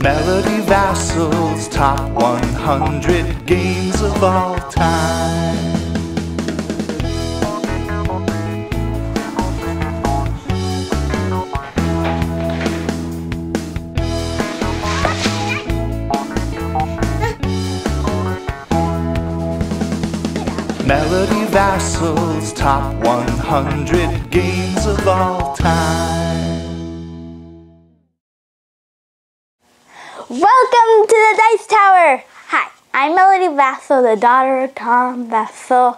Melody Vasel's top 100 games of all time. Melody Vasel's top 100 games of all time. Welcome to the Dice Tower! Hi, I'm Melody Vasel, the daughter of Tom Vasel.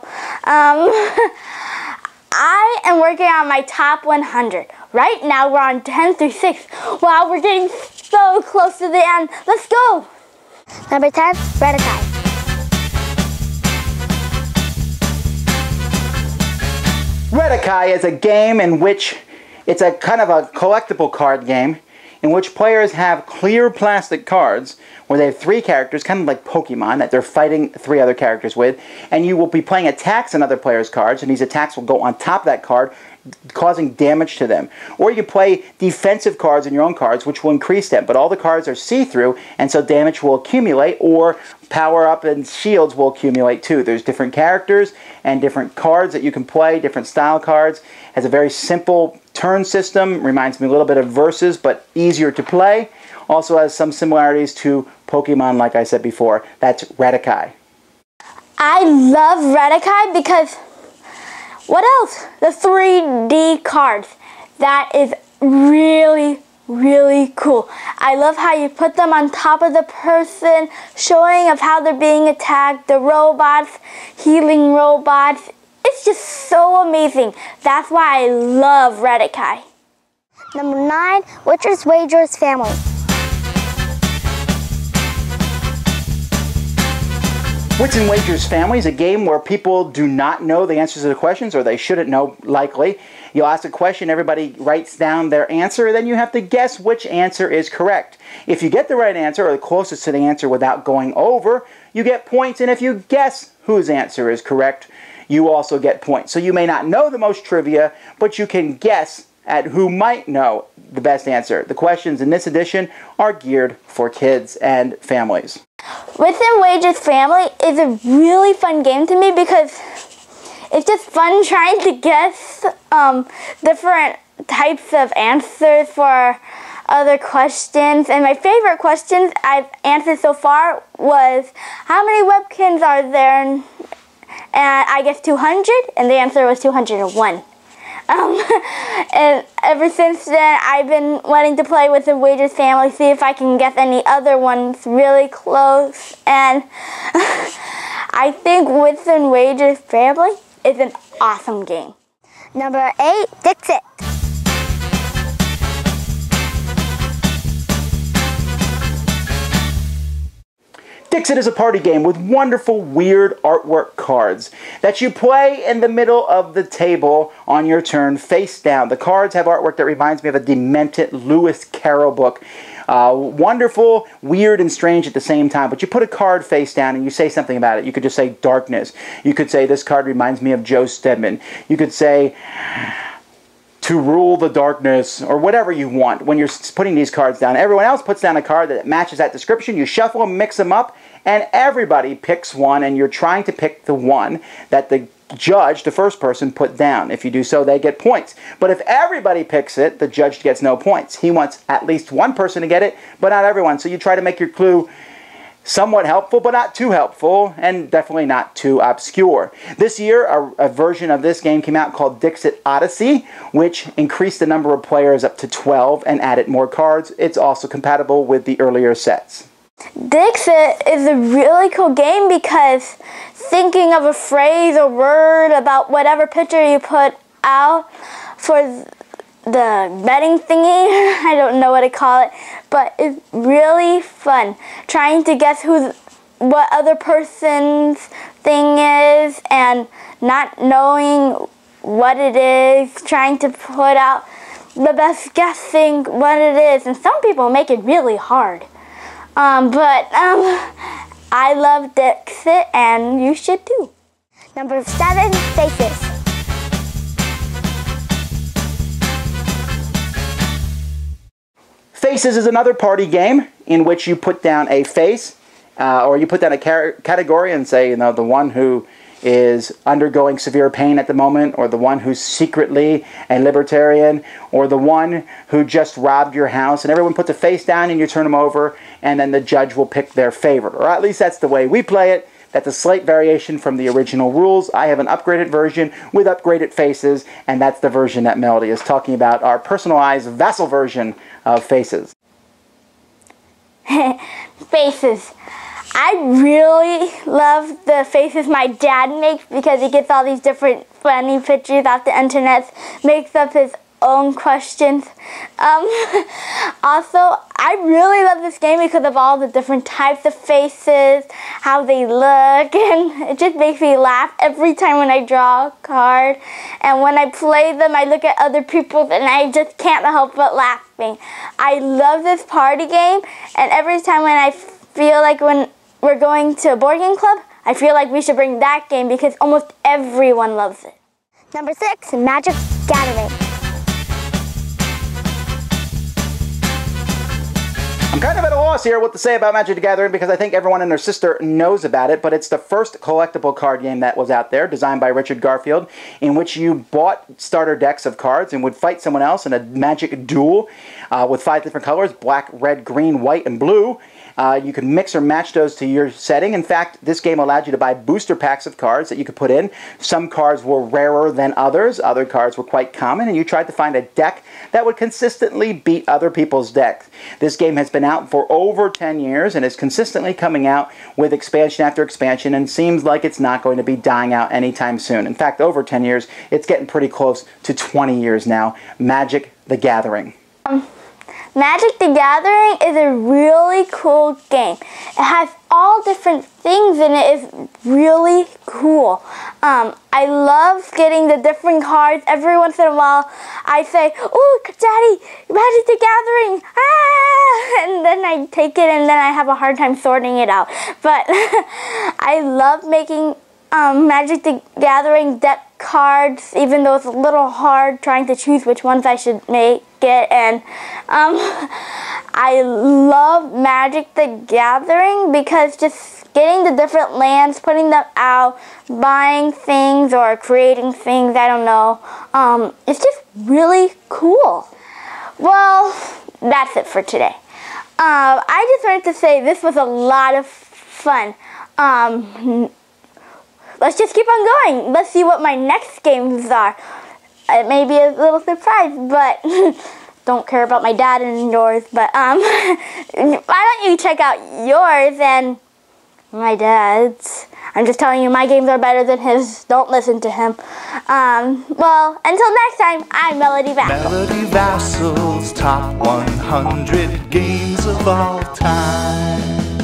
I am working on my top 100. Right now we're on 10 through 6. Wow, we're getting so close to the end. Let's go! Number 10, Redakai. Redakai is a game in which it's a kind of a collectible card game in which players have clear plastic cards where they have 3 characters, kind of like Pokemon, that they're fighting 3 other characters with, and you will be playing attacks on other players' cards, and these attacks will go on top of that card, causing damage to them. Or you can play defensive cards in your own cards, which will increase them, but all the cards are see-through, and so damage will accumulate, or power-up and shields will accumulate too. There's different characters and different cards that you can play, different style cards. Has a very simple turn system, reminds me a little bit of Versus, but easier to play. Also has some similarities to Pokemon, like I said before. That's Redakai. I love Redakai because, what else? The 3D cards. That is really cool. I love how you put them on top of the person, showing of how they're being attacked, the robots, healing robots. It's just so amazing. That's why I love Redakai. Number 9, Witcher's Wager's Family. Wits and Wagers Family is a game where people do not know the answers to the questions, or they shouldn't know, likely. You'll ask a question, everybody writes down their answer, then you have to guess which answer is correct. If you get the right answer, or the closest to the answer without going over, you get points, and if you guess whose answer is correct, you also get points. So you may not know the most trivia, but you can guess at who might know the best answer. The questions in this edition are geared for kids and families. Wits and Wagers Family is a really fun game to me because it's just fun trying to guess different types of answers for other questions. And my favorite questions I've answered so far was, how many Webkins are there? And I guess 200, and the answer was 201. And ever since then, I've been wanting to play with the Wagers Family, see if I can guess any other ones really close. And I think Wits and Wagers Family is an awesome game. Number 8, Dixit. Dixit is a party game with wonderful, weird artwork cards that you play in the middle of the table on your turn, face down. The cards have artwork that reminds me of a demented Lewis Carroll book. Wonderful, weird, and strange at the same time. But you put a card face down and you say something about it. You could just say darkness. You could say, this card reminds me of Joe Stedman. You could say, to rule the darkness, or whatever you want when you're putting these cards down. Everyone else puts down a card that matches that description. You shuffle them, mix them up, and everybody picks one, and you're trying to pick the one that the judge, the first person, put down. If you do so, they get points. But if everybody picks it, the judge gets no points. He wants at least one person to get it, but not everyone. So you try to make your clue somewhat helpful, but not too helpful, and definitely not too obscure. This year, a version of this game came out called Dixit Odyssey, which increased the number of players up to 12 and added more cards. It's also compatible with the earlier sets. Dixit is a really cool game because thinking of a phrase or word about whatever picture you put out for the betting thingy, I don't know what to call it, but it's really fun. Trying to guess what other person's thing is and not knowing what it is, trying to put out the best guessing what it is, and some people make it really hard. I love Dixit, and you should too. Number 7, Faces. Faces is another party game. in which you put down a face, or you put down a category and say, you know, the one who is undergoing severe pain at the moment, or the one who's secretly a libertarian, or the one who just robbed your house, and everyone puts a face down and you turn them over, and then the judge will pick their favorite. Or at least that's the way we play it. That's a slight variation from the original rules. I have an upgraded version with upgraded faces, and that's the version that Melody is talking about, our personalized Vasel version of faces. Faces. I really love the faces my dad makes because he gets all these different funny pictures off the internet, makes up his own questions. Also, I really love this game because of all the different types of faces, how they look, and it just makes me laugh every time when I draw a card. And when I play them, I look at other people's and I just can't help but laughing. I love this party game, and every time when I feel like when we're going to a board game club, I feel like we should bring that game because almost everyone loves it. Number 6, Magic Gathering. I'm kind of at a loss here what to say about Magic the Gathering because I think everyone and their sister knows about it, but it's the first collectible card game that was out there, designed by Richard Garfield, in which you bought starter decks of cards and would fight someone else in a magic duel with 5 different colors, black, red, green, white, and blue. You could mix or match those to your setting. In fact, this game allowed you to buy booster packs of cards that you could put in. Some cards were rarer than others. Other cards were quite common, and you tried to find a deck that would consistently beat other people's decks. This game has been out for over 10 years and is consistently coming out with expansion after expansion, and seems like it's not going to be dying out anytime soon. In fact, over 10 years, it's getting pretty close to 20 years now. Magic the Gathering. Magic the Gathering is a really cool game. It has all different things in it. It's really cool. I love getting the different cards. Every once in a while, I say, "Ooh, Daddy, Magic the Gathering!" Ah! And then I take it, and then I have a hard time sorting it out. But I love making Magic the Gathering deck cards, even though it's a little hard trying to choose which ones I should make it. And I love Magic the Gathering because just getting the different lands, putting them out, buying things or creating things, I don't know, it's just really cool. Well, that's it for today. I just wanted to say this was a lot of fun. Let's just keep on going. Let's see what my next games are. It may be a little surprise, but don't care about my dad and yours. But why don't you check out yours and my dad's? I'm just telling you, my games are better than his. Don't listen to him. Well, until next time, I'm Melody Vasel. Melody Vasel's top 100 games of all time.